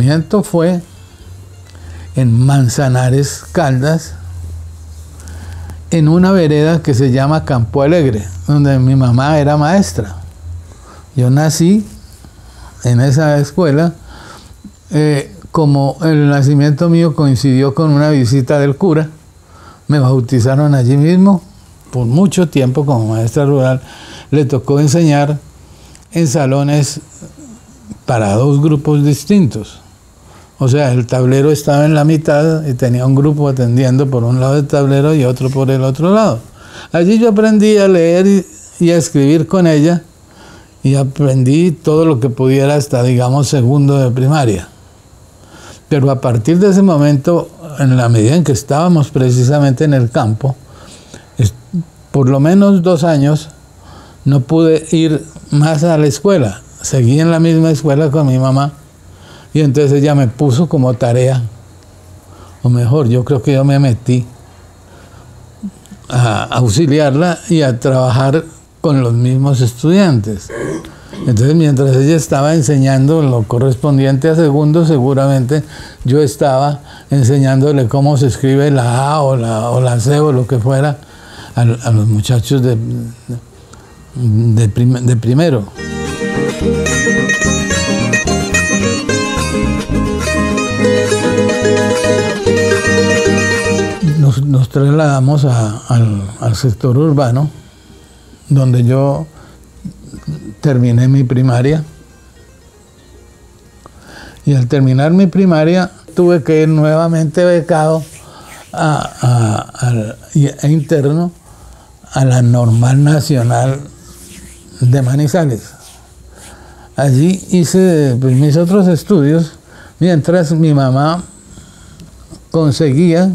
nacimiento fue en Manzanares, Caldas, en una vereda que se llama Campo Alegre, donde mi mamá era maestra. Yo nací en esa escuela, como el nacimiento mío coincidió con una visita del cura, me bautizaron allí mismo. Por mucho tiempo como maestra rural le tocó enseñar en salones para dos grupos distintos. O sea, el tablero estaba en la mitad y tenía un grupo atendiendo por un lado del tablero y otro por el otro lado. Allí yo aprendí a leer y a escribir con ella, y aprendí todo lo que pudiera hasta, digamos, segundo de primaria. Pero a partir de ese momento, en la medida en que estábamos precisamente en el campo, por lo menos 2 años, no pude ir más a la escuela. Seguí en la misma escuela con mi mamá. Y entonces ella me puso como tarea, o mejor, yo creo que yo me metí a auxiliarla y a trabajar con los mismos estudiantes. Entonces, mientras ella estaba enseñando lo correspondiente a segundo, seguramente yo estaba enseñándole cómo se escribe la A o la C o lo que fuera a los muchachos de primero. Nos trasladamos al sector urbano, donde yo terminé mi primaria. Y al terminar mi primaria tuve que ir nuevamente becado e interno a la Normal Nacional de Manizales. Allí hice mis otros estudios, mientras mi mamá conseguía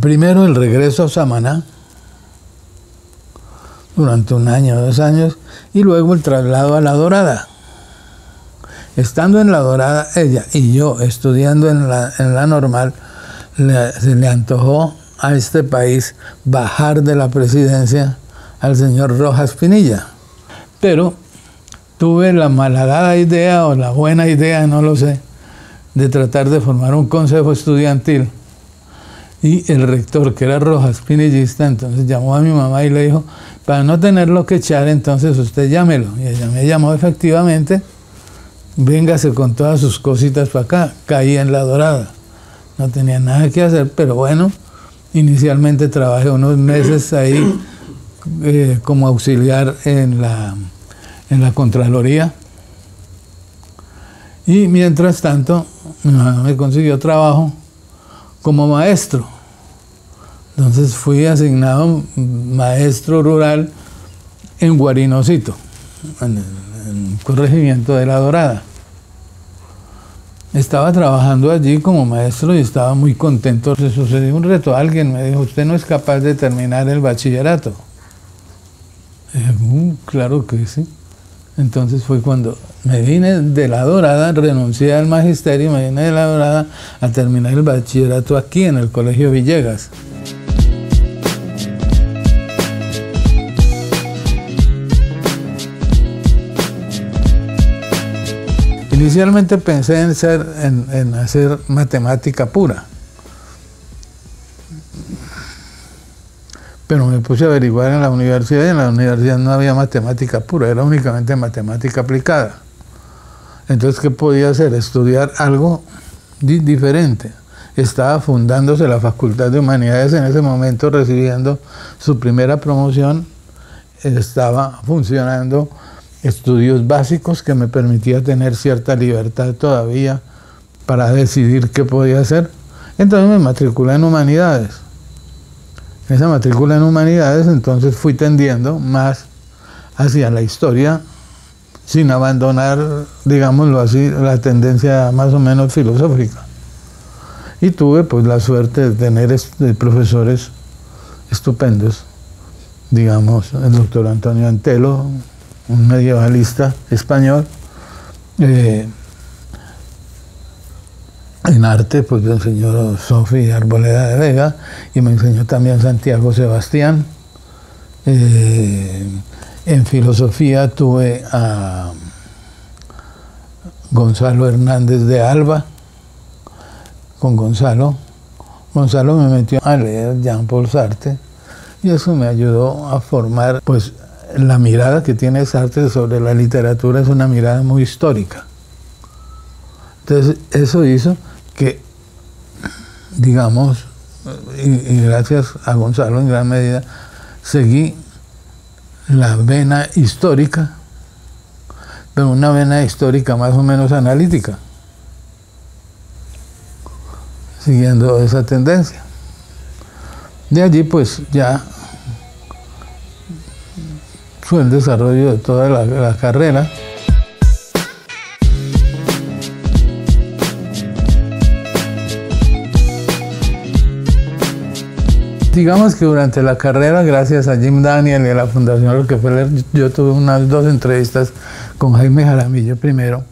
primero el regreso a Samaná durante 1 año, 2 años, y luego el traslado a La Dorada. Estando en La Dorada, ella y yo estudiando en la Normal, se le antojó a este país bajar de la presidencia al señor Rojas Pinilla. Pero tuve la malhadada idea, o la buena idea, no lo sé, de tratar de formar un consejo estudiantil. Y el rector, que era Rojas Pinillista, entonces llamó a mi mamá y le dijo, para no tenerlo que echar, entonces usted llámelo. Y ella me llamó efectivamente, véngase con todas sus cositas para acá. Caí en La Dorada. No tenía nada que hacer, pero bueno, inicialmente trabajé unos meses ahí como auxiliar en la Contraloría. Y mientras tanto, mi mamá me consiguió trabajo como maestro. Entonces fui asignado maestro rural en Guarinocito, en el corregimiento de La Dorada. Estaba trabajando allí como maestro y estaba muy contento. Se sucedió un reto. Alguien me dijo, usted no es capaz de terminar el bachillerato. Y dije, claro que sí. Entonces fue cuando me vine de La Dorada, renuncié al magisterio, me vine de La Dorada a terminar el bachillerato aquí en el Colegio Villegas. Inicialmente pensé en hacer matemática pura, pero me puse a averiguar en la universidad, y en la universidad no había matemática pura, era únicamente matemática aplicada. Entonces, ¿qué podía hacer? Estudiar algo diferente. Estaba fundándose la Facultad de Humanidades en ese momento, recibiendo su primera promoción. Estaba funcionando estudios básicos que me permitía tener cierta libertad todavía para decidir qué podía hacer. Entonces me matriculé en Humanidades. Esa matrícula en Humanidades, entonces fui tendiendo más hacia la historia, sin abandonar, digámoslo así, la tendencia más o menos filosófica. Y tuve pues la suerte de tener profesores estupendos, digamos, el doctor Antonio Antelo, un medievalista español. En arte, pues me enseñó Sofía Arboleda de Vega, y me enseñó también Santiago Sebastián. En filosofía tuve Gonzalo Hernández de Alba. Con Gonzalo me metió a leer Jean-Paul Sartre y eso me ayudó a formar, pues, la mirada que tiene Sartre sobre la literatura es una mirada muy histórica. Entonces, eso hizo que, digamos, y gracias a Gonzalo en gran medida, seguí la vena histórica, pero una vena histórica más o menos analítica, siguiendo esa tendencia. De allí, pues, ya fue el desarrollo de toda la carrera. Digamos que durante la carrera, gracias a Jim Daniel y a la Fundación Rockefeller, yo tuve unas 2 entrevistas con Jaime Jaramillo primero,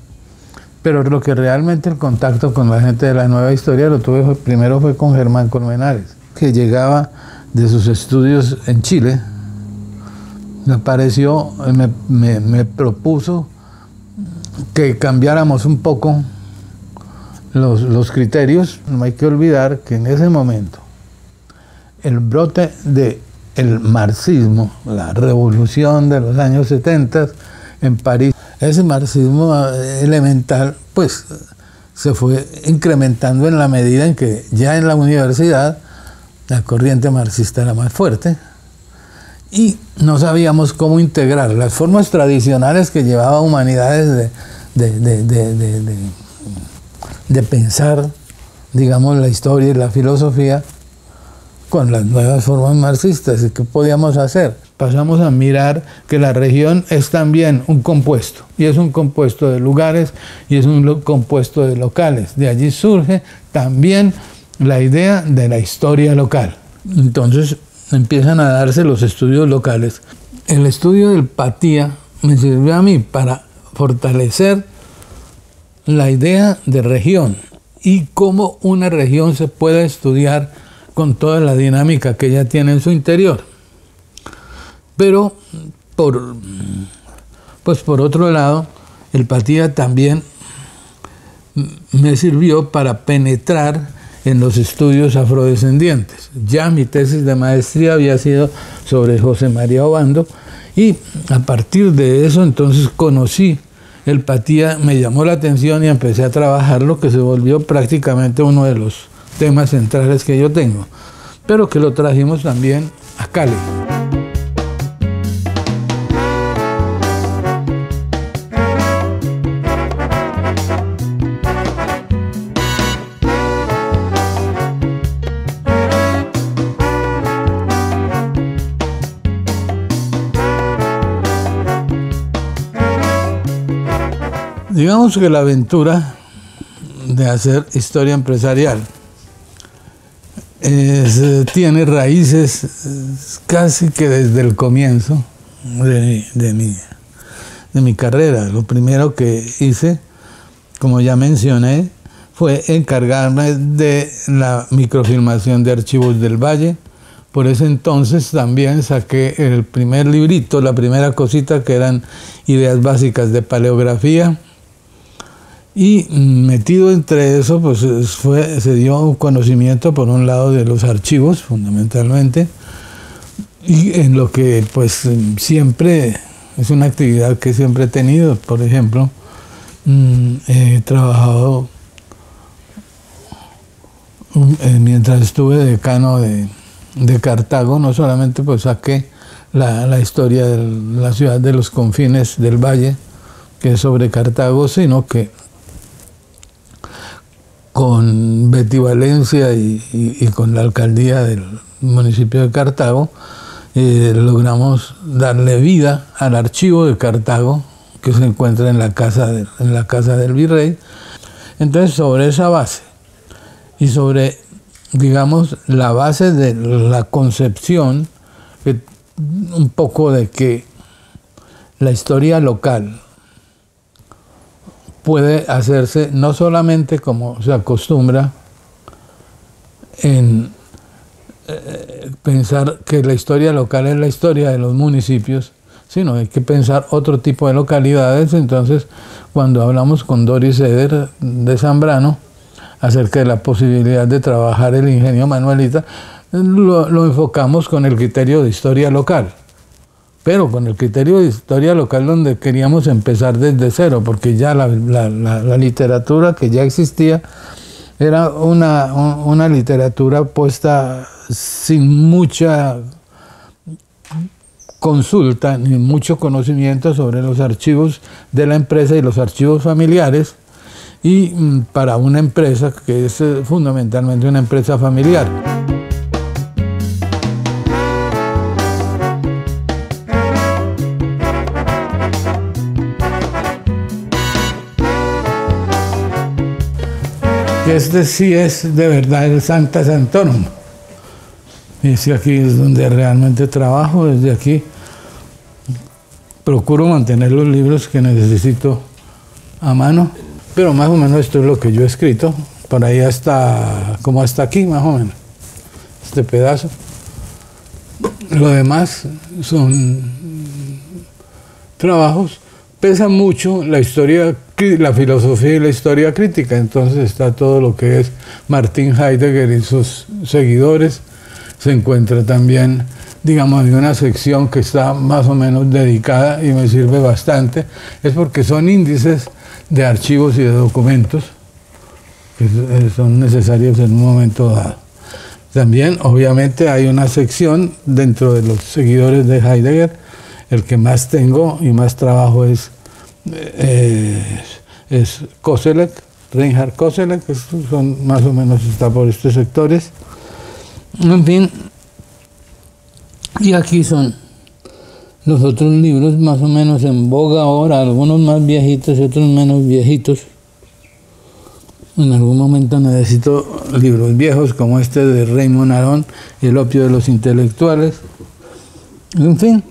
pero lo que realmente el contacto con la gente de la nueva historia lo tuve primero fue con Germán Colmenares, que llegaba de sus estudios en Chile. Me apareció, me propuso que cambiáramos un poco los criterios. No hay que olvidar que en ese momento el brote del marxismo, la revolución de los años 70 en París, ese marxismo elemental, pues se fue incrementando en la medida en que ya en la universidad la corriente marxista era más fuerte y no sabíamos cómo integrar las formas tradicionales que llevaba humanidades de pensar, digamos, la historia y la filosofía con las nuevas formas marxistas. ¿Y qué podíamos hacer? Pasamos a mirar que la región es también un compuesto, y es un compuesto de lugares y es un compuesto de locales. De allí surge también la idea de la historia local. Entonces empiezan a darse los estudios locales. El estudio del Patía me sirvió a mí para fortalecer la idea de región y cómo una región se puede estudiar con toda la dinámica que ella tiene en su interior. Pero, por otro lado, el Patía también me sirvió para penetrar en los estudios afrodescendientes. Ya mi tesis de maestría había sido sobre José María Obando y a partir de eso entonces conocí el Patía, me llamó la atención y empecé a trabajarlo, que se volvió prácticamente uno de los temas centrales que yo tengo, pero que lo trajimos también a Cali. Digamos que la aventura de hacer historia empresarial tiene raíces casi que desde el comienzo de mi carrera. Lo primero que hice, como ya mencioné, fue encargarme de la microfilmación de Archivos del Valle. Por ese entonces también saqué el primer librito, la primera cosita, que eran ideas básicas de paleografía. Y metido entre eso, pues se dio un conocimiento, por un lado, de los archivos, fundamentalmente, y en lo que pues siempre es una actividad que siempre he tenido. Por ejemplo, he trabajado mientras estuve decano de Cartago. No solamente pues saqué la historia de la ciudad de los confines del valle, que es sobre Cartago, sino que con Betty Valencia y con la alcaldía del municipio de Cartago, logramos darle vida al archivo de Cartago, que se encuentra en la casa del virrey. Entonces, sobre esa base y sobre, digamos, la base de la concepción, un poco de que la historia local puede hacerse no solamente como se acostumbra en pensar que la historia local es la historia de los municipios, sino hay que pensar otro tipo de localidades. Entonces, cuando hablamos con Doris Eder de Zambrano acerca de la posibilidad de trabajar el ingenio manuelita, lo enfocamos con el criterio de historia local, pero con el criterio de historia local donde queríamos empezar desde cero, porque ya la literatura que ya existía era una literatura puesta sin mucha consulta ni mucho conocimiento sobre los archivos de la empresa y los archivos familiares, y para una empresa que es fundamentalmente una empresa familiar. Este sí es de verdad el Sancta Sanctorum. Y es que aquí es donde realmente trabajo. Desde aquí procuro mantener los libros que necesito a mano, pero más o menos esto es lo que yo he escrito, por ahí hasta, como hasta aquí más o menos, este pedazo. Lo demás son trabajos. Pesa mucho la historia, la filosofía y la historia crítica, entonces está todo lo que es Martin Heidegger y sus seguidores. Se encuentra también, digamos, hay una sección que está más o menos dedicada y me sirve bastante, es porque son índices de archivos y de documentos que son necesarios en un momento dado. También, obviamente, hay una sección dentro de los seguidores de Heidegger. El que más tengo y más trabajo es Koselleck, Reinhard Koselleck, que son más o menos, está por estos sectores. En fin, y aquí son los otros libros más o menos en boga ahora, algunos más viejitos y otros menos viejitos. En algún momento necesito libros viejos como este de Raymond Aron, El opio de los intelectuales. En fin,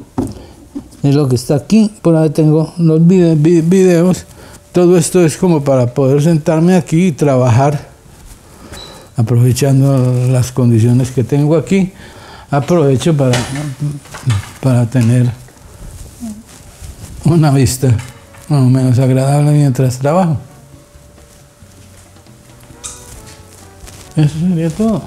es lo que está aquí. Por ahí tengo los videos. Todo esto es como para poder sentarme aquí y trabajar, aprovechando las condiciones que tengo aquí. Aprovecho para tener una vista más o menos agradable mientras trabajo. Eso sería todo.